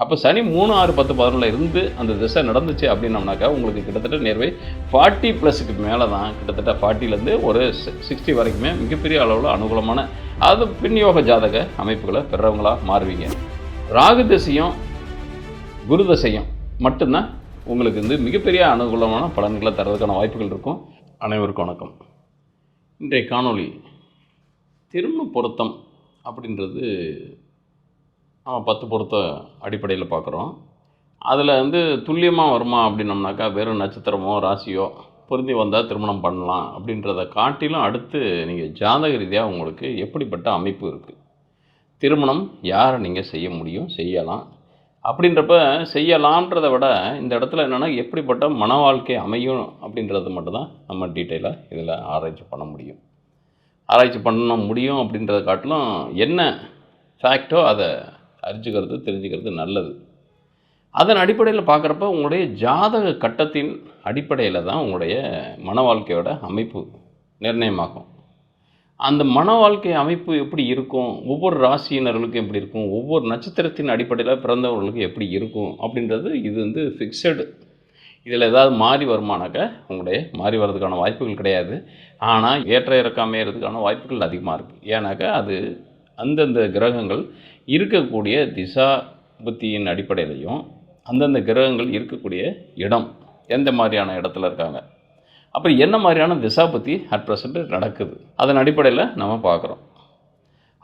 அப்போ சனி 3, 6, 10, 11 இருந்து அந்த திசை நடந்துச்சு அப்படின்னம்னாக்கா உங்களுக்கு கிட்டத்தட்ட நேர்வை 40+க்கு மேலே தான், கிட்டத்தட்ட 40லேருந்து ஒரு 60 வரைக்குமே மிகப்பெரிய அளவில் அனுகூலமான அது பின்யோக ஜாதக அமைப்புகளை பெறவங்களாக மாறுவீங்க. ராகு திசையும் குரு திசையும் மட்டும்தான் உங்களுக்கு மிகப்பெரிய அனுகூலமான பலன்களை தரதுக்கான வாய்ப்புகள் இருக்கும். அனைவருக்கும் வணக்கம். இன்றைய காணொளி திருமண பொருத்தம் அப்படின்றது நம்ம 10 பொருத்த அடிப்படையில் பார்க்குறோம். அதில் துல்லியமாக வருமா அப்படின்னம்னாக்கா வெறும் நட்சத்திரமோ ராசியோ பொருந்தி வந்தால் திருமணம் பண்ணலாம் அப்படின்றத காட்டிலும் அடுத்து நீங்கள் ஜாதக ரீதியாக உங்களுக்கு எப்படிப்பட்ட அமைப்பு இருக்குது, திருமணம் யாரை நீங்கள் செய்ய முடியும், செய்யலாம் அப்படின்றப்ப செய்யலான்றதை விட இந்த இடத்துல என்னென்னா எப்படிப்பட்ட மன வாழ்க்கை அமையும் அப்படின்றது மட்டும்தான் நம்ம டீட்டெயிலாக இதில் ஆராய்ச்சி பண்ண முடியும். ஆராய்ச்சி பண்ண முடியும் அப்படின்றத காட்டிலும் என்ன ஃபேக்டோ அதை அறிஞ்சிக்கிறது தெரிஞ்சுக்கிறது நல்லது. அதன் அடிப்படையில் பார்க்குறப்ப உங்களுடைய ஜாதக கட்டத்தின் அடிப்படையில் தான் உங்களுடைய மன வாழ்க்கையோட அமைப்பு நிர்ணயமாகும். அந்த மன வாழ்க்கை அமைப்பு எப்படி இருக்கும், ஒவ்வொரு ராசியினர்களுக்கும் எப்படி இருக்கும், ஒவ்வொரு நட்சத்திரத்தின் அடிப்படையில் பிறந்தவர்களுக்கு எப்படி இருக்கும் அப்படின்றது இது ஃபிக்ஸடு. இதில் ஏதாவது மாறி வருமானாக்க உங்களுடைய மாறி வர்றதுக்கான வாய்ப்புகள் கிடையாது. ஆனால் ஏற்ற இறக்கம் அமைகிறதுக்கான வாய்ப்புகள் அதிகமாக இருக்குது. ஏன்னாக்கா அது அந்தந்த கிரகங்கள் இருக்கக்கூடிய திசா புத்தியின் அடிப்படையிலையும் அந்தந்த கிரகங்கள் இருக்கக்கூடிய இடம் எந்த மாதிரியான இடத்துல இருக்காங்க, அப்புறம் என்ன மாதிரியான திசா புத்தி அட் ப்ரெசண்ட் நடக்குது, அதன் அடிப்படையில் நம்ம பார்க்குறோம்.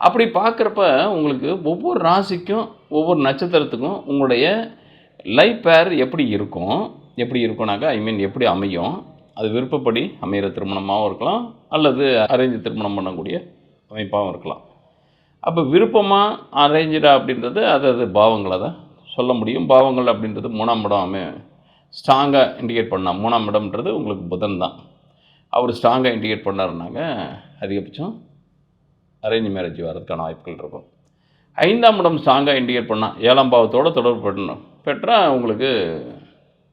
அப்படி பார்க்குறப்ப உங்களுக்கு ஒவ்வொரு ராசிக்கும் ஒவ்வொரு நட்சத்திரத்துக்கும் உங்களுடைய லைஃப் பேர் எப்படி இருக்கும்னாக்கா எப்படி அமையும், அது விருப்பப்படி அமைகிற திருமணமாகவும் இருக்கலாம் அல்லது அரேஞ்சு திருமணம் பண்ணக்கூடிய அமைப்பாகவும் இருக்கலாம். அப்போ விருப்பமாக அரேஞ்சா அப்படின்றது அது பாவங்களை தான் சொல்ல முடியும். பாவங்கள் அப்படின்றது 3ஆம் இடம் ஸ்ட்ராங்காக இண்டிகேட் பண்ணால் 3ஆம் இடம்ன்றது உங்களுக்கு புதன் தான். அவர் ஸ்ட்ராங்காக இண்டிகேட் பண்ணாருனாங்க அதிகபட்சம் அரேஞ்ச் மேரேஜ் வரதுக்கான வாய்ப்புகள் இருக்கும். 5ஆம் இடம் ஸ்ட்ராங்காக இண்டிகேட் பண்ணால் 7ஆம் பாவத்தோடு தொடர்பு பெற்றால் உங்களுக்கு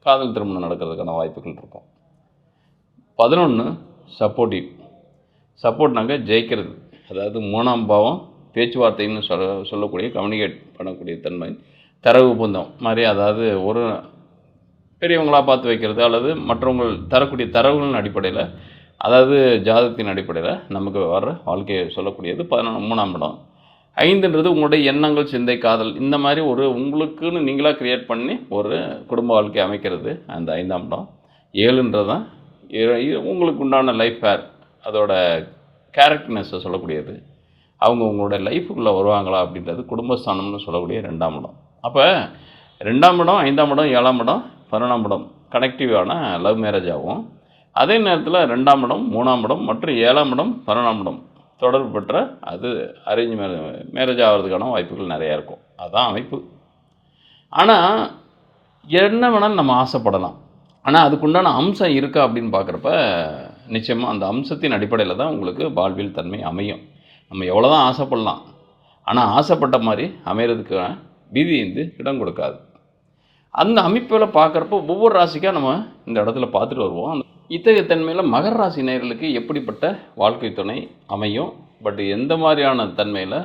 காதல் திருமணம் நடக்கிறதுக்கான வாய்ப்புகள் இருக்கும். 11 சப்போர்ட்னாங்க ஜெயிக்கிறது, அதாவது 3ஆம் பாவம் பேச்சுவார்த்தைன்னு சொல்லக்கூடிய கம்யூனிகேட் பண்ணக்கூடிய தன்மை, தரவு பந்தம் மாதிரி, அதாவது ஒரு பெரியவங்களாக பார்த்து வைக்கிறது அல்லது மற்றவங்க தரக்கூடிய தரவுகளின் அடிப்படையில், அதாவது ஜாதகத்தின் அடிப்படையில் நமக்கு வர்ற வாழ்க்கையை சொல்லக்கூடியது 3ஆம் இடம். 5ன்றது உங்களுடைய எண்ணங்கள், சிந்தை, காதல், இந்த மாதிரி ஒரு உங்களுக்குன்னு நீங்களாக க்ரியேட் பண்ணி ஒரு குடும்ப வாழ்க்கை அமைக்கிறது அந்த 5ஆம் இடம். 7ன்றது தான் உங்களுக்கு உண்டான லைஃப் ஃபேர், அதோட கேரக்டர்னஸை சொல்லக்கூடியது. அவங்க உங்களோட லைஃபுக்குள்ளே வருவாங்களா அப்படின்றது குடும்பஸ்தானம்னு சொல்லக்கூடிய 2ஆம் இடம். அப்போ 2ஆம் இடம், 5ஆம் இடம், 7ஆம் இடம், 11ஆம் இடம் கனெக்டிவான லவ் மேரேஜ் ஆகும். அதே நேரத்தில் 2ஆம் இடம், 3ஆம் இடம் மற்றும் 7ஆம் இடம், 11ஆம் இடம் தொடர்பு பெற்ற அது அரேஞ்ச் மேரேஜ் ஆகிறதுக்கான வாய்ப்புகள் நிறையா இருக்கும். அதுதான் அமைப்பு. ஆனால் என்ன வேணாலும் நம்ம ஆசைப்படலாம். ஆனால் அதுக்குண்டான அம்சம் இருக்கா அப்படின்னு பார்க்குறப்ப நிச்சயமாக அந்த அம்சத்தின் அடிப்படையில் தான் உங்களுக்கு வாழ்வியல் தன்மை அமையும். நம்ம எவ்வளோ தான் ஆசைப்படலாம், ஆனால் ஆசைப்பட்ட மாதிரி அமைகிறதுக்கான விதி இடம் கொடுக்காது. அந்த அமைப்பில் பார்க்குறப்போ ஒவ்வொரு ராசிக்காக நம்ம இந்த இடத்துல பார்த்துட்டு வருவோம். இத்தகைய தன்மையில் மகர ராசி நேயர்களுக்கு எப்படிப்பட்ட வாழ்க்கை துணை அமையும், பட் எந்த மாதிரியான தன்மையில்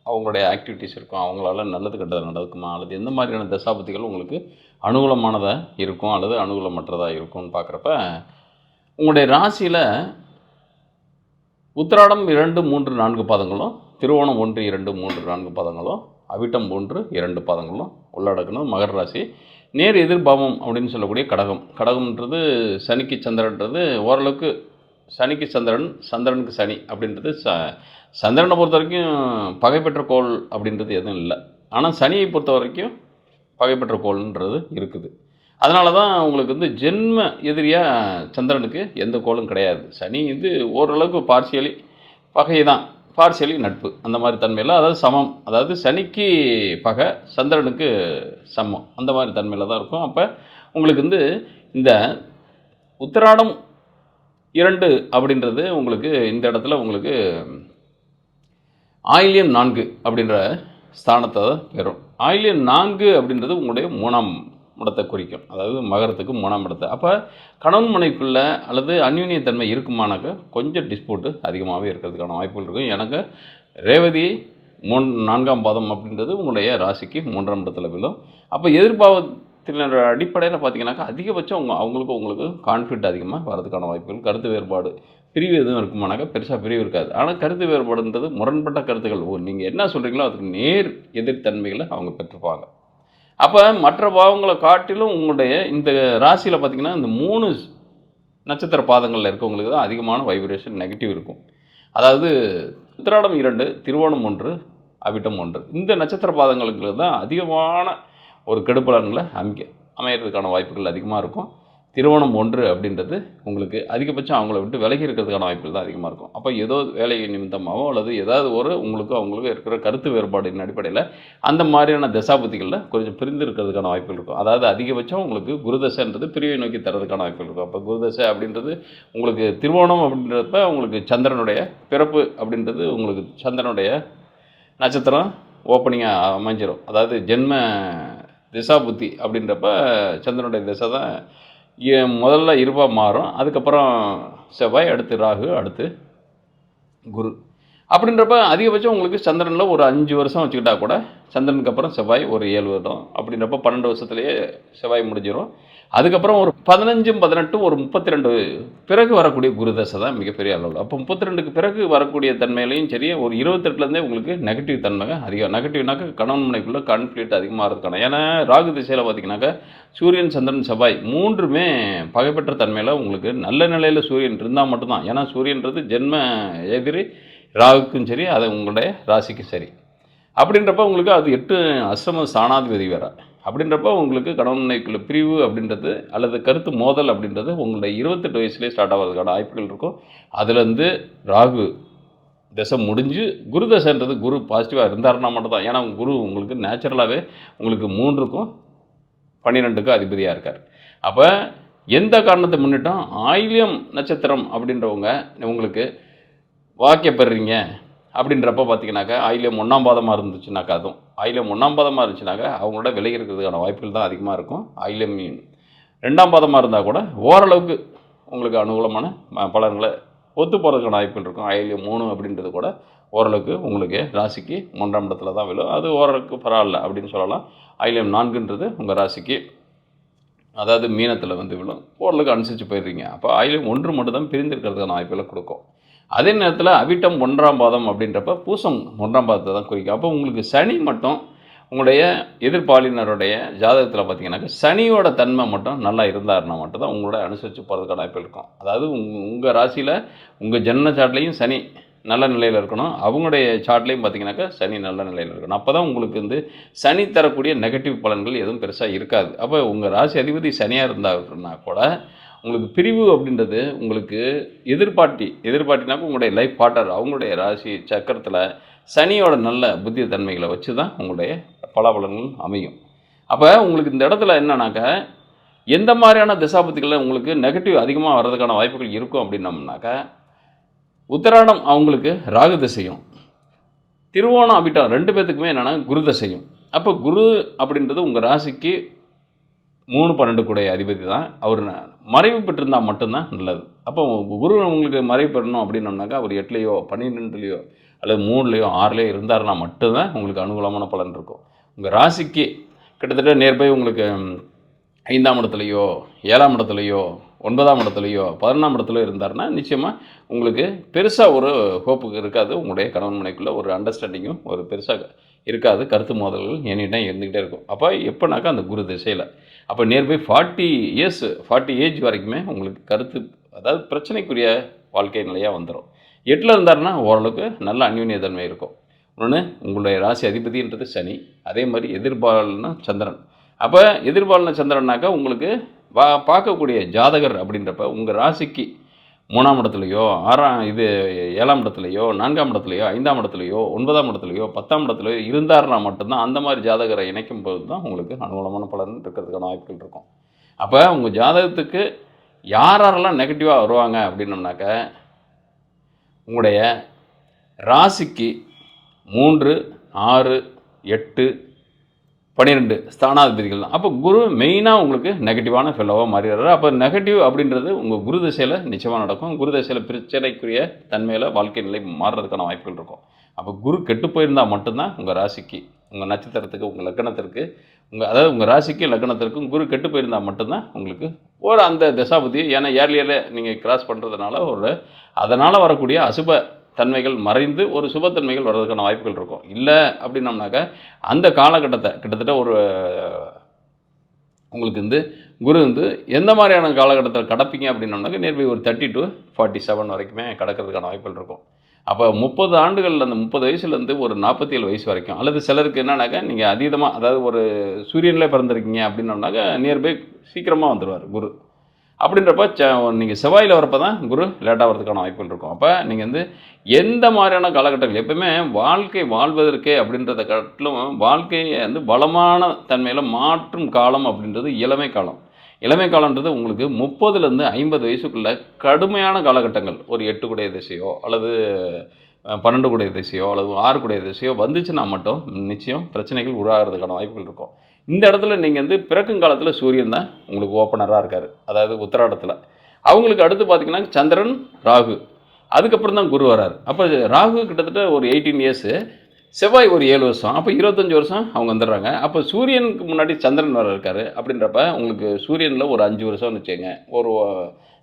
அவங்களுடைய ஆக்டிவிட்டீஸ் இருக்கும், அவங்களால நல்லது கெட்டது நடக்குமா, அல்லது எந்த மாதிரியான தசாபதிகள் உங்களுக்கு அனுகூலமானதாக இருக்கும் அல்லது அனுகூலமற்றதாக இருக்கும்னு பார்க்குறப்ப உங்களுடைய ராசியில் உத்திராடம் 2, 3, 4 பாதங்களும், திருவோணம் 1, 2, 3, 4 பாதங்களும், அவிட்டம் 1, 2 பாதங்களும் உள்ளடக்கணும் மகர ராசி. நேர் எதிர்பாவம் அப்படின்னு சொல்லக்கூடிய கடகம்ன்றது சனிக்கு சந்திரன்றது ஓரளவுக்கு சனிக்கு சந்திரன், சந்திரனுக்கு சனி அப்படின்றது சந்திரனை பொறுத்த வரைக்கும் பகைப்பெற்ற கோள் அப்படின்றது எதுவும் இல்லை. ஆனால் சனியை பொறுத்த வரைக்கும் பகைப்பெற்ற கோள்ன்றது இருக்குது. அதனால தான் உங்களுக்கு ஜென்ம எதிரியாக சந்திரனுக்கு எந்த கோளும் கிடையாது. சனி ஓரளவுக்கு பார்சியலி பகை தான், பார்சியலி நட்பு, அந்த மாதிரி தன்மையில், அதாவது சமம், அதாவது சனிக்கு பகை சந்திரனுக்கு சமம், அந்த மாதிரி தன்மையில் தான் இருக்கும். அப்போ உங்களுக்கு இந்த உத்திராடம் 2 அப்படின்றது உங்களுக்கு இந்த இடத்துல உங்களுக்கு ஆயில்யம் 4 அப்படின்ற ஸ்தானத்தை பெறும். ஆயில்யம் 4 அப்படின்றது உங்களுடைய 3ஆம் இடத்தை குறிக்கும், அதாவது மகரத்துக்கு 3ஆம் இடத்தை. அப்போ கணவன் மனைக்குள்ளே அல்லது அந்யூன்யத்தன்மை இருக்குமானாக்க கொஞ்சம் டிஸ்பியூட்டு அதிகமாகவே இருக்கிறதுக்கான வாய்ப்புகள் இருக்கும். எனக்கு ரேவதி 4ஆம் பாதம் அப்படின்றது உங்களுடைய ராசிக்கு 3ஆம் இடத்துல விழும். அப்போ எதிர்பாவத்தினர் அடிப்படையில் பார்த்தீங்கன்னாக்கா அதிகபட்சம் உங்களுக்கு கான்ஃப்ளிக்ட் அதிகமாக வரதுக்கான வாய்ப்புகள், கருத்து வேறுபாடு, பிரிவு எதுவும் இருக்குமானாக்கா பெருசாக பிரிவு இருக்காது. ஆனால் கருத்து வேறுபாடுன்றது முரண்பட்ட கருத்துக்கள். நீங்கள் என்ன சொல்கிறீங்களோ அதுக்கு நேர் எதிர்த்தன்மைகளை அவங்க பெற்றுப்பாங்க. அப்போ மற்ற பாவங்களை காட்டிலும் உங்களுடைய இந்த ராசியில் பார்த்தீங்கன்னா இந்த 3 நட்சத்திர பாதங்களில் இருக்கவங்களுக்கு தான் அதிகமான வைப்ரேஷன் நெகட்டிவ் இருக்கும். அதாவது உத்திராடம் 2, திருவோணம் 1, அவிட்டம் 1 இந்த நட்சத்திர பாதங்களுக்கு தான் அதிகமான ஒரு கெடுபலன்களை அமையறதுக்கான வாய்ப்புகள் அதிகமாக இருக்கும். திருவோணம் 1 அப்படின்றது உங்களுக்கு அதிகபட்சம் அவங்கள விட்டு விலகி இருக்கிறதுக்கான வாய்ப்புகள் தான் அதிகமாக இருக்கும். அப்போ ஏதோ வேலை நிமித்தமாகவோ அல்லது ஏதாவது அவங்களுக்கு இருக்கிற கருத்து வேறுபாடின் அடிப்படையில் அந்த மாதிரியான தசாபதிகளில் கொஞ்சம் பிரிந்து இருக்கிறதுக்கான வாய்ப்புகள் இருக்கும். அதாவது அதிகபட்சம் உங்களுக்கு குருதசைன்றது பிரிவை நோக்கி தரதுக்கான வாய்ப்புகள் இருக்கும். அப்போ குருதசை அப்படின்றது உங்களுக்கு திருவோணம் அப்படின்றப்ப உங்களுக்கு சந்திரனுடைய பிறப்பு அப்படின்றது உங்களுக்கு சந்திரனுடைய நட்சத்திரம் ஓப்பனிங்காக அமைஞ்சிடும். அதாவது ஜென்ம திசாபுத்தி அப்படின்றப்ப சந்திரனுடைய திசை தான் முதல்ல இருபாக மாறும். அதுக்கப்புறம் செவ்வாய், அடுத்து ராகு, அடுத்து குரு அப்படின்றப்ப அதிகபட்சம் உங்களுக்கு சந்திரனில் ஒரு 5 வருஷம் வச்சுக்கிட்டா கூட சந்திரனுக்கு அப்புறம் செவ்வாய் ஒரு 7 வருடம் அப்படின்றப்ப 12 வருஷத்துலேயே செவ்வாய் முடிஞ்சிடும். அதுக்கப்புறம் ஒரு 15, 18, ஒரு 32 பிறகு வரக்கூடிய குருதசை தான் மிகப்பெரிய அளவில். அப்போ 32க்கு பிறகு வரக்கூடிய தன்மையிலையும் சரி, ஒரு 28லேருந்தே உங்களுக்கு நெகட்டிவ் தன்மை அதிகம். நெகட்டிவ்னாக்கா கணவன் மனைக்குள்ளே கான்ஃப்ளிக்ட் அதிகமாக இருக்கிறதுக்கான. ஏன்னா ராகு திசையில் பார்த்தீங்கன்னாக்கா சூரியன், சந்திரன், செவ்வாய் 3மே பகைப்பற்ற தன்மையில் உங்களுக்கு நல்ல நிலையில் சூரியன் இருந்தால் மட்டும்தான். ஏன்னா சூரியன்றது ஜென்ம எதிரி ராகுக்கும் சரி, அது உங்களுடைய ராசிக்கும் சரி. அப்படின்றப்ப உங்களுக்கு அது 8 அஷ்டம ஸ்தானாதிபதி வேறு. அப்படின்றப்ப உங்களுக்கு கணவன் மனைவிக்குள்ள பிரிவு அப்படின்றது அல்லது கருத்து மோதல் அப்படின்றது உங்களுடைய 28 வயசுலேயே ஸ்டார்ட் ஆகிறதுக்கான வாய்ப்புகள் இருக்கும். அதுலேருந்து ராகு தசை முடிஞ்சு குரு தசைன்றது குரு பாசிட்டிவாக இருந்தாருன்னா மட்டும் தான். ஏன்னா குரு உங்களுக்கு நேச்சுரலாகவே உங்களுக்கு 3க்கும் 12க்கும் அதிபதியாக இருக்கார். அப்போ எந்த காரணத்தை முன்னிட்டும் ஆயில்யம் நட்சத்திரம் அப்படின்றவங்க உங்களுக்கு வாக்கியப்படுறீங்க அப்படின்றப்ப பார்த்தீங்கன்னாக்கா ஆயில்யம் 1ஆம் பாதமாக இருந்துச்சுனாக்கா, அதுவும் ஆயில்யம் 1ஆம் பாதமாக இருந்துச்சுனாக்கா அவங்களோட விலகி இருக்கிறதுக்கான வாய்ப்புகள் தான் அதிகமாக இருக்கும். ஆயில்யம் 2ஆம் பாதமாக இருந்தால் கூட ஓரளவுக்கு உங்களுக்கு அனுகூலமான பலன்களை ஒத்து போகிறதுக்கான வாய்ப்புகள் இருக்கும். ஆயில்யம் 3 அப்படின்றது கூட ஓரளவுக்கு உங்களுக்கு ராசிக்கு 3ஆம் இடத்துல தான் விழும். அது ஓரளவுக்கு பரவாயில்ல அப்படின்னு சொல்லலாம். ஆயில்யம் 4ன்றது உங்கள் ராசிக்கு அதாவது மீனத்தில் விழும். ஓரளவுக்கு அனுசரித்து போயிடுறீங்க. அப்போ ஆயில்யம் 1 மட்டும் தான் பிரிந்திருக்கிறதுக்கான வாய்ப்புகளை கொடுக்கும். அதே நேரத்தில் அவிட்டம் 1ஆம் பாதம் அப்படின்றப்ப பூசம் 1ஆம் பாதத்தை தான் குறிக்கும். அப்போ உங்களுக்கு சனி மட்டும் உங்களுடைய எதிர்பாலினருடைய ஜாதகத்தில் பார்த்தீங்கன்னாக்கா சனியோட தன்மை மட்டும் நல்லா இருந்தாருன்னா மட்டும் தான் உங்களோட அனுசரித்து போகிறதுக்கான வாய்ப்பு இருக்கும். அதாவது உங்கள் ராசியில் உங்கள் ஜன்ம சாட்லேயும் சனி நல்ல நிலையில் இருக்கணும், அவங்களுடைய சார்ட்லேயும் பார்த்தீங்கன்னாக்கா சனி நல்ல நிலையில் இருக்கணும். அப்போ தான் உங்களுக்கு சனி தரக்கூடிய நெகட்டிவ் பலன்கள் எதுவும் பெருசாக இருக்காது. அப்போ உங்கள் ராசி அதிபதி சனியாக இருந்தாருன்னா கூட உங்களுக்கு பிரிவு அப்படின்றது உங்களுக்கு எதிர்பார்ட்டினாக்க உங்களுடைய லைஃப் பார்ட்னர் அவங்களுடைய ராசி சக்கரத்தில் சனியோட நல்ல புத்திய தன்மைகளை வச்சு தான் உங்களுடைய பலாபலன்கள் அமையும். அப்போ உங்களுக்கு இந்த இடத்துல என்னன்னாக்கா எந்த மாதிரியான திசாபுத்திகளில் உங்களுக்கு நெகட்டிவ் அதிகமாக வர்றதுக்கான வாய்ப்புகள் இருக்கும் அப்படின்னம்னாக்கா உத்திராடம் அவங்களுக்கு ராகு திசையும், திருவோணம் அவிட்டம் 2 பேத்துக்குமே என்னென்னா குரு திசையும். அப்போ குரு அப்படின்றது உங்கள் ராசிக்கு 3, 12 கூடிய அதிபதி தான். அவர் மறைவு பெற்றிருந்தால் மட்டும்தான் நல்லது. அப்போ குரு உங்களுக்கு மறைவு பெறணும் அப்படின்னோம்னாக்கா அவர் 8லேயோ 12லேயோ அல்லது 3லேயோ 6லேயோ இருந்தாருன்னா மட்டும்தான் உங்களுக்கு அனுகூலமான பலன் இருக்கும். உங்கள் ராசிக்கு கிட்டத்தட்ட நேர்பை உங்களுக்கு 5ஆம் இடத்துலையோ 7ஆம் இடத்துலையோ 9ஆம் இடத்துலையோ 11ஆம் இடத்துலையோ இருந்தாருன்னா நிச்சயமாக உங்களுக்கு பெருசாக ஒரு ஹோப்புக்கு இருக்காது. உங்களுடைய கணவன் மனைக்குள்ளே ஒரு அண்டர்ஸ்டாண்டிங்கும் ஒரு பெருசாக இருக்காது. கருத்து மோதல்கள் எண்ணிட்டால் இருந்துக்கிட்டே இருக்கும். அப்போ எப்போனாக்கா அந்த குரு திசையில் அப்போ நியர்பை 40 ஏஜ் வரைக்குமே உங்களுக்கு கருத்து அதாவது பிரச்சனைக்குரிய வாழ்க்கை நிலையாக வந்துடும். 8ல் இருந்தாருன்னா ஓரளவுக்கு நல்ல அந்யோன்யத்தன்மை இருக்கும். இன்னொன்று உங்களுடைய ராசி அதிபதின்றது சனி, அதே மாதிரி எதிர்பாலன சந்திரன். அப்போ எதிர்பாலன சந்திரனாக்கா உங்களுக்கு பார்க்கக்கூடிய ஜாதகர் அப்படின்றப்ப உங்கள் ராசிக்கு 3ஆம் இடத்துலையோ 7ஆம் இடத்துலையோ 4ஆம் இடத்துலையோ 5ஆம் இடத்துலையோ 9ஆம் இடத்துலையோ 10ஆம் இடத்துலையோ இருந்தாருன்னா மட்டும்தான் அந்த மாதிரி ஜாதகரை இணைக்கும் போது தான் உங்களுக்கு அனுகூலமான பலன் இருக்கிறதுக்கான வாய்ப்புகள் இருக்கும். அப்போ உங்கள் ஜாதகத்துக்கு யாரெல்லாம் நெகட்டிவாக வருவாங்க அப்படின்னோம்னாக்க உங்களுடைய ராசிக்கு 3, 6, 8, 12 ஸ்தானாதிபதிகள் தான். அப்போ குரு மெயினாக உங்களுக்கு நெகட்டிவான ஃபெல்லோவாக மாறிடுறாரு. அப்போ நெகட்டிவ் அப்படின்றது உங்கள் குரு திசையில் நிச்சயமாக நடக்கும். குரு திசையில் பிரச்சனைக்குரிய தன்மையில் வாழ்க்கை நிலை மாறுறதுக்கான வாய்ப்புகள் இருக்கும். அப்போ குரு கெட்டு போயிருந்தால் மட்டும்தான் உங்கள் ராசிக்கு, உங்கள் நட்சத்திரத்துக்கு, உங்கள் லக்னத்திற்கு, அதாவது உங்கள் ராசிக்கு லக்னத்திற்கும் குரு கெட்டு போயிருந்தால் மட்டும்தான் உங்களுக்கு ஒரு அந்த தசாபதி, ஏன்னா ஏர்லியரில் நீங்கள் கிராஸ் பண்ணுறதுனால அதனால் வரக்கூடிய அசுப தன்மைகள் மறைந்து ஒரு சுபத்தன்மைகள் வர்றதுக்கான வாய்ப்புகள் இருக்கும். இல்லை அப்படின்னம்னாக்கா அந்த காலகட்டத்தை கிட்டத்தட்ட உங்களுக்கு குரு எந்த மாதிரியான காலகட்டத்தில் கடப்பீங்க அப்படின்னோம்னாக்கா நியர்பை ஒரு 30 to 47 வரைக்குமே கடக்கிறதுக்கான வாய்ப்புகள் இருக்கும். அப்போ 30 ஆண்டுகள், அந்த 30 வயசுலேருந்து ஒரு 47 வயசு வரைக்கும், அல்லது சிலருக்கு என்னன்னாக்கா நீங்கள் அதீதமாக, அதாவது ஒரு சூரியனில் பிறந்திருக்கீங்க அப்படின்னோம்னாக்கா நியர்பை சீக்கிரமாக வந்துடுவார் குரு. அப்படின்றப்ப நீங்கள் செவ்வாயில் வரப்போ தான் குரு லேட்டாக வரதுக்கான வாய்ப்புகள் இருக்கும். அப்போ நீங்கள் எந்த மாதிரியான காலகட்டங்கள் எப்பவுமே வாழ்க்கை வாழ்வதற்கே அப்படின்றத காட்டிலும் வாழ்க்கையை பலமான தன்மையில் மாற்றும் காலம் அப்படின்றது இளமை காலம். இளமை காலன்றது உங்களுக்கு 30லேருந்து 50 வயசுக்குள்ளே கடுமையான காலகட்டங்கள், ஒரு 8 குடைய திசையோ அல்லது 12 குடைய திசையோ அல்லது 6 குடைய திசையோ வந்துச்சுன்னா மட்டும் நிச்சயம் பிரச்சனைகள் உருவாகிறதுக்கான வாய்ப்புகள் இருக்கும். இந்த இடத்துல நீங்கள் பிறக்கும் காலத்தில் சூரியன் தான் உங்களுக்கு ஓப்பனராக இருக்கார், அதாவது உத்திராடத்தில். அவங்களுக்கு அடுத்து பார்த்திங்கன்னா சந்திரன், ராகு, அதுக்கப்புறம் தான் குரு வராரு. அப்போ ராகு கிட்டத்தட்ட ஒரு 18 இயர்ஸு, செவ்வாய் ஒரு 7 வருஷம், அப்போ 25 வருஷம் அவங்க வந்துடுறாங்க. அப்போ சூரியனுக்கு முன்னாடி சந்திரன் வர இருக்கார். அப்படின்றப்ப உங்களுக்கு சூரியனில் ஒரு 5 வருஷம்னு வச்சுக்கோங்க. ஒரு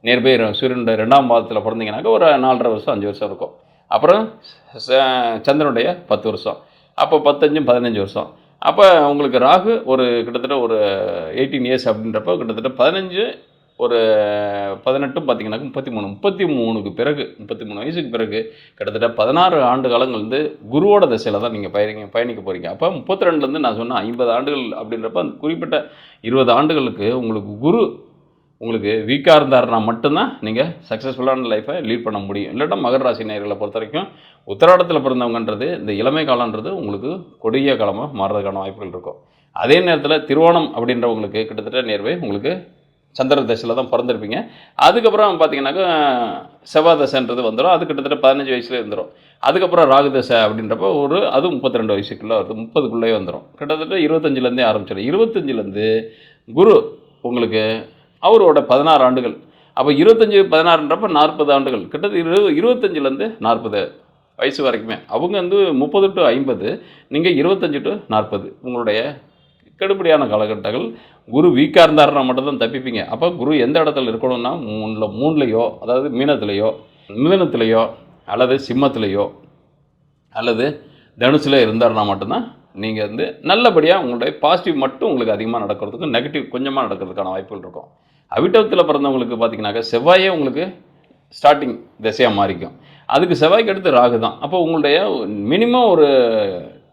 நியர்பை சூரியன் 2ஆம் பாதத்தில் பிறந்தீங்கன்னாக்கா ஒரு 4.5 வருஷம் 5 வருஷம் இருக்கும். அப்புறம் சந்திரனுடைய 10 வருஷம், அப்போ 10, 15 வருஷம். அப்போ உங்களுக்கு ராகு ஒரு கிட்டத்தட்ட ஒரு 18 இயர்ஸ் அப்படின்றப்ப கிட்டத்தட்ட 15, ஒரு 18 பார்த்தீங்கன்னாக்கா 33க்கு பிறகு, 33 வயசுக்கு பிறகு கிட்டத்தட்ட 16 ஆண்டு காலங்கள் குருவோட திசையில் தான் நீங்கள் பயணிக்க போகிறீங்க. அப்போ 32லேருந்து நான் சொன்ன 50 ஆண்டுகள் அப்படின்றப்ப அந்த குறிப்பிட்ட 20 ஆண்டுகளுக்கு உங்களுக்கு குரு உங்களுக்கு வீக்காக இருந்தாருன்னா மட்டும்தான் நீங்கள் சக்ஸஸ்ஃபுல்லான லைஃப்பை லீட் பண்ண முடியும். இல்லாட்டா மகர ராசி நேயர்களை பொறுத்த வரைக்கும் உத்திராடத்தில் பிறந்தவங்கன்றது இந்த இளமை காலன்றது உங்களுக்கு கொடிய காலமாக மாறுறதுக்கான வாய்ப்புகள் இருக்கும். அதே நேரத்தில் திருவோணம் அப்படின்றவங்களுக்கு கிட்டத்தட்ட நேர்வை உங்களுக்கு சந்திர தசையில் தான் பிறந்திருப்பீங்க. அதுக்கப்புறம் பார்த்தீங்கன்னாக்கா செவ்வாய் தசைன்றது வந்துடும். அது கிட்டத்தட்ட 15 வயசுலேயே வந்துடும். அதுக்கப்புறம் ராகு தசை அப்படின்றப்ப அது 32 வயசுக்குள்ளே வருது, 30க்குள்ளேயே வந்துடும். கிட்டத்தட்ட 25லேருந்தே ஆரம்பிச்சிடும். 25லேருந்து குரு உங்களுக்கு அவரோட 16 ஆண்டுகள். அப்போ 25, 16ன்றப்ப 40 ஆண்டுகள், கிட்டத்தட்ட 25லேருந்து 40 வயசு வரைக்குமே. அவங்க 30 to 50, நீங்கள் 25 to 40 உங்களுடைய கடுப்படியான காலகட்டங்கள். குரு வீக்காக இருந்தாருன்னா மட்டும்தான் தப்பிப்பீங்க. அப்போ குரு எந்த இடத்துல இருக்கணும்னா 3லையோ, அதாவது மீனத்திலையோ, மிதனத்திலையோ, அல்லது சிம்மத்திலையோ, அல்லது தனுசில் இருந்தாருன்னா மட்டும்தான் நீங்கள் நல்லபடியாக உங்களுடைய பாசிட்டிவ் மட்டும் உங்களுக்கு அதிகமாக நடக்கிறதுக்கும் நெகட்டிவ் கொஞ்சமாக நடக்கிறதுக்கான வாய்ப்புகள் இருக்கும். அவிட்டத்தில் பிறந்தவங்களுக்கு பார்த்தீங்கன்னாக்கா செவ்வாயே உங்களுக்கு ஸ்டார்டிங் திசையாக மாறிக்கும். அதுக்கு செவ்வாய்க்கு அடுத்து ராகு தான். அப்போ உங்களுடைய மினிமம் ஒரு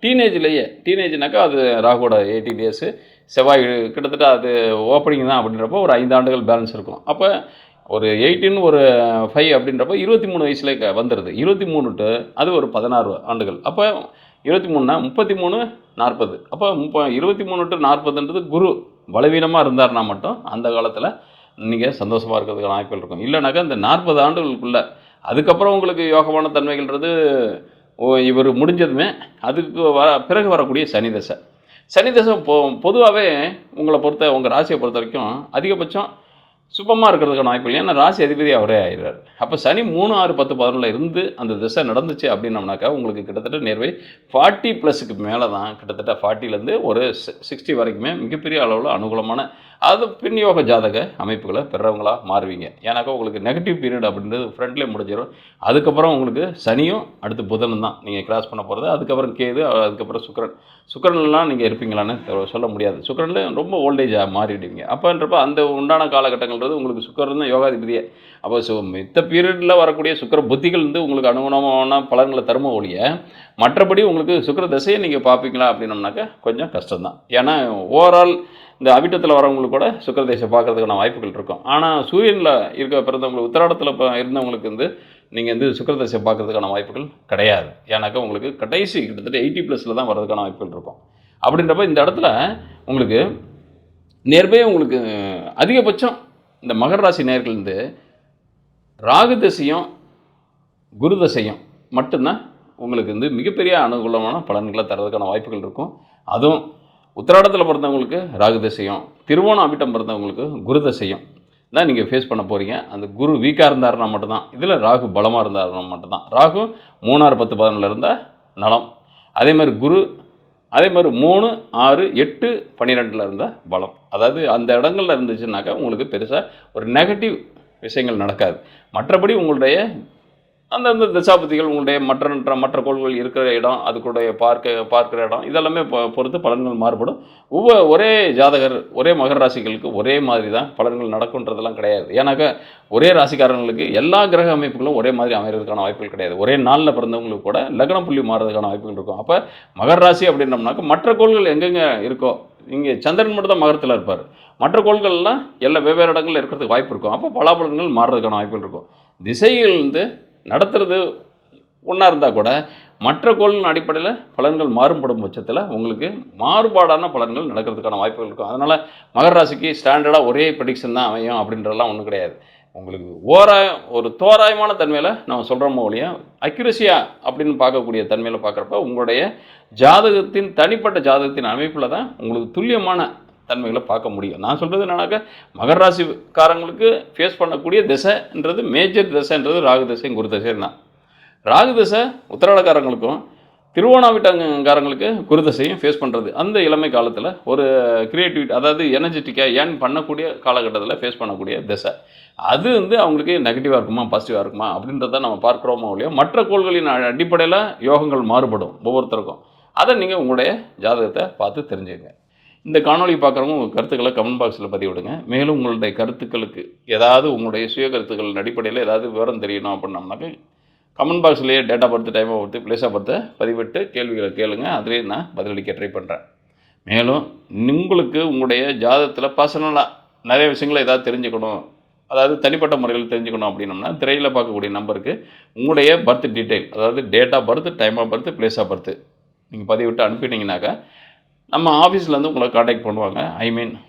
டீனேஜ்னாக்கா அது ராகுவோட 18 இயர்ஸு, செவ்வாய் கிட்டத்தட்ட அது ஓப்பனிங் தான். அப்படின்றப்போ ஒரு 5 ஆண்டுகள் பேலன்ஸ் இருக்கும். அப்போ ஒரு 18, ஒரு 5 அப்படின்றப்போ 23 வயசுல வந்துடுது. 23 to அது ஒரு 16 ஆண்டுகள். அப்போ 23னா 33, 40. அப்போ 23 to 40ன்றது குரு பலவீனமாக இருந்தார்னா மட்டும் அந்த காலத்தில் நீங்கள் சந்தோஷமாக இருக்கிறதுக்கான வாய்ப்புகள் இருக்கும். இல்லைனாக்கா இந்த 40 ஆண்டுகளுக்குள்ளே அதுக்கப்புறம் உங்களுக்கு யோகமான தன்மைகள்ன்றது இவர் முடிஞ்சதுமே அதுக்கு பிறகு வரக்கூடிய சனி தசை. சனி தசை பொதுவாகவே உங்கள் ராசியை பொறுத்த வரைக்கும் அதிகபட்சம் சுபமாக இருக்கிறதுக்கான வாய்ப்பு. ஏன்னா ராசி அதிபதி அவரே ஆயிடுறாரு. அப்போ சனி 3, 6, 10, 11 இருந்து அந்த திசை நடந்துச்சு அப்படின்னம்னாக்கா உங்களுக்கு கிட்டத்தட்ட நேர்வை 40+ மேலே தான், கிட்டத்தட்ட 40லேருந்து ஒரு 60 வரைக்குமே மிகப்பெரிய அளவில் அனுகூலமான அது பின்யோக ஜாதக அமைப்புகளை பெறவங்களாக மாறுவீங்க. ஏன்னாக்கா உங்களுக்கு நெகட்டிவ் பீரியட் அப்படின்றது ஃப்ரண்ட்லேயே முடிஞ்சிடும். அதுக்கப்புறம் உங்களுக்கு சனியும் அடுத்து புதனும் தான் நீங்கள் கிராஸ் பண்ண போகிறது. அதுக்கப்புறம் கேது, அதுக்கப்புறம் சுக்கரன்லாம் நீங்கள் இருப்பீங்களான்னு சொல்ல முடியாது. சுக்கரனில் ரொம்ப ஓல்டேஜாக மாறிடுவீங்க. அப்போன்றப்ப அந்த உண்டான காலகட்டங்கள்ன்றது உங்களுக்கு சுக்கரன் தான் யோகாதிபதியே. அப்போ மித்த பீரியடில் வரக்கூடிய சுக்கர புத்திகள் உங்களுக்கு அனுகுணமான பலன்களை தரும ஒழிய மற்றபடி உங்களுக்கு சுக்கர தசையை நீங்கள் பார்ப்பீங்களா அப்படின்னம்னாக்கா கொஞ்சம் கஷ்டம்தான். ஏன்னா ஓவரால் இந்த அவிட்டத்தில் வரவங்களுக்கு கூட சுக்கர தசை பார்க்குறதுக்கான வாய்ப்புகள் இருக்கும். ஆனால் சூரியனில் இருக்க பிறந்தவங்களுக்கு உத்திராடத்தில் இருந்தவங்களுக்கு நீங்கள் சுக்கர தசை பார்க்குறதுக்கான வாய்ப்புகள் கிடையாது. ஏன்னாக்கா உங்களுக்கு கடைசி கிட்டத்தட்ட 80+ தான் வர்றதுக்கான வாய்ப்புகள் இருக்கும். அப்படின்றப்ப இந்த இடத்துல உங்களுக்கு நேர்பே உங்களுக்கு அதிகபட்சம் இந்த மகர ராசி நேயர்கள் ராகு தசையும் குரு தசையும் மட்டும்தான் உங்களுக்கு மிகப்பெரிய அனுகூலமான பலன்களை தரதுக்கான வாய்ப்புகள் இருக்கும். அதுவும் உத்திராடத்தில் பிறந்தவங்களுக்கு ராகு திசையும், திருவோணம் அவிட்டம் பிறந்தவங்களுக்கு குரு திசையும் தான் நீங்கள் ஃபேஸ் பண்ண போகிறீங்க. அந்த குரு வீக்காக இருந்தாருன்னா மட்டும்தான், இதில் ராகு பலமாக இருந்தாருன்னா மட்டும்தான். ராகு 3, 6, 10, 11 இருந்தால் நலம். அதே மாதிரி குரு அதே மாதிரி 3, 6, 8, 12 இருந்தால் பலம். அதாவது அந்த இடங்கள்ல இருந்துச்சுன்னாக்கா உங்களுக்கு பெருசாக ஒரு நெகட்டிவ் விஷயங்கள் நடக்காது. மற்றபடி உங்களுடைய அந்தந்த தசாபதிகள் உங்களுடைய மற்ற கோள்கள் இருக்கிற இடம், அதுக்குடைய பார்க்கிற இடம் இதெல்லாமே பொறுத்து பலன்கள் மாறுபடும். ஒரே ஜாதகர் ஒரே மகர ராசிகளுக்கு ஒரே மாதிரி தான் பலன்கள் நடக்குன்றதெல்லாம் கிடையாது. ஏன்னாக்கா ஒரே ராசிக்காரங்களுக்கு எல்லா கிரக அமைப்புகளும் ஒரே மாதிரி அமைகிறதுக்கான வாய்ப்புகள் கிடையாது. ஒரே நாளில் பிறந்தவங்களுக்கு கூட லக்ன புள்ளி மாறுறதுக்கான வாய்ப்புகள் இருக்கும். அப்போ மகர ராசி அப்படின்னோம்னாக்கா மற்ற கோள்கள் எங்கெங்கே இருக்கோ, இங்கே சந்திரன் மட்டும் தான் மகரத்தில் இருப்பார், மற்ற கோள்கள்லாம் எல்லாம் வெவ்வேறு இடங்களில் இருக்கிறதுக்கு வாய்ப்பு இருக்கும். அப்போ பலாபலன்கள் மாறுறதுக்கான வாய்ப்புகள் இருக்கும். திசைகள் நடத்துறது ஒன்றா இருந்தால் கூட மற்ற கோள்களின் அடிப்படையில் பலன்கள் மாறுபடும் பட்சத்தில் உங்களுக்கு மாறுபாடான பலன்கள் நடக்கிறதுக்கான வாய்ப்புகள் இருக்கும். அதனால் மகர ராசிக்கு ஸ்டாண்டர்டாக ஒரே ப்ரெடிக்ஷன் தான் அமையும் அப்படின்றதெல்லாம் ஒன்றும் கிடையாது. உங்களுக்கு ஒரு தோராயமான தன்மையில் நம்ம சொல்கிறோமோ ஒழிய அக்யூரஸியாக அப்படின்னு பார்க்கக்கூடிய தன்மையில் பார்க்குறப்ப உங்களுடைய ஜாதகத்தின் தனிப்பட்ட ஜாதகத்தின் அமைப்பில் தான் உங்களுக்கு துல்லியமான தன்மைகளை பார்க்க முடியும். நான் சொல்கிறது என்னன்னாக்கா மகர ராசிக்காரங்களுக்கு ஃபேஸ் பண்ணக்கூடிய திசைன்றது மேஜர் திசைன்றது ராகு திசையும் குரு திசையும் தான். ராகு திசை உத்திராடக்காரங்களுக்கும் திருவோணாவிட்டங்காரங்களுக்கு குரு திசையும் ஃபேஸ் பண்ணுறது அந்த இளமை காலத்தில் ஒரு க்ரியேட்டிவிட்டி, அதாவது எனர்ஜெட்டிக்காக ஏன் பண்ணக்கூடிய காலகட்டத்தில் ஃபேஸ் பண்ணக்கூடிய திசை. அது அவங்களுக்கு நெகட்டிவாக இருக்குமா பாசிட்டிவாக இருக்குமா அப்படின்றத நம்ம பார்க்குறோமோ இல்லையோ மற்ற கோள்களின் அடிப்படையில் யோகங்கள் மாறுபடும் ஒவ்வொருத்தருக்கும். அதை நீங்கள் உங்களுடைய ஜாதகத்தை பார்த்து தெரிஞ்சுங்க. இந்த காணொலி பார்க்குறவங்க உங்கள் கருத்துக்களை கமெண்ட் பாக்ஸில் பதிவிடுங்க. மேலும் உங்களுடைய கருத்துக்களுக்கு ஏதாவது உங்களுடைய சுய கருத்துக்களின் அடிப்படையில் ஏதாவது விவரம் தெரியணும் அப்படின்னோம்னாக்க கமெண்ட் பாக்ஸ்லேயே date of birth, time of birth, place of பர்த்தை பதிவிட்டு கேள்விகளை கேளுங்க. அதிலே நான் பதிலளிக்க ட்ரை பண்ணுறேன். மேலும் உங்களுக்கு உங்களுடைய ஜாதகத்தில் பர்சனலாக நிறைய விஷயங்களை ஏதாவது தெரிஞ்சுக்கணும், அதாவது தனிப்பட்ட முறையில் தெரிஞ்சுக்கணும் அப்படின்னோம்னா திரையில் பார்க்கக்கூடிய நம்பருக்கு உங்களுடைய பர்த் டீட்டெயில், அதாவது date of birth, time of birth, place of birth நீங்கள் பதிவிட்டு அனுப்பிட்டீங்கன்னாக்கா நம்ம ஆஃபீஸ்லேருந்து உங்களை காண்டாக்ட் பண்ணுவாங்க.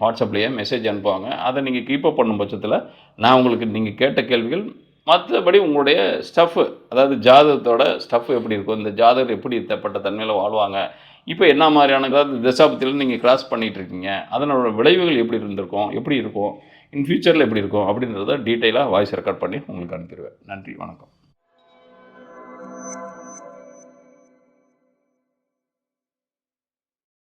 வாட்ஸ்அப்லேயே மெசேஜ் அனுப்புவாங்க. அதை நீங்கள் கீப்பப் பண்ணும் பட்சத்தில் நான் உங்களுக்கு நீங்கள் கேட்ட கேள்விகள், மற்றபடி உங்களுடைய ஸ்டஃப்பு, அதாவது ஜாதகத்தோட ஸ்டஃப் எப்படி இருக்கும், இந்த ஜாதகர் எப்படி தப்பட்ட தன்மையில் வாழ்வாங்க, இப்போ என்ன மாதிரியான அதாவது தசாபத்தியில் நீங்கள் கிராஸ் பண்ணிகிட்ருக்கீங்க, அதனோட விளைவுகள் எப்படி இருந்திருக்கும், எப்படி இருக்கும், இன் ஃபியூச்சரில் எப்படி இருக்கும் அப்படின்றத டீட்டெயிலாக வாய்ஸ் ரெக்கார்ட் பண்ணி உங்களுக்கு அனுப்பிடுவேன். நன்றி, வணக்கம்.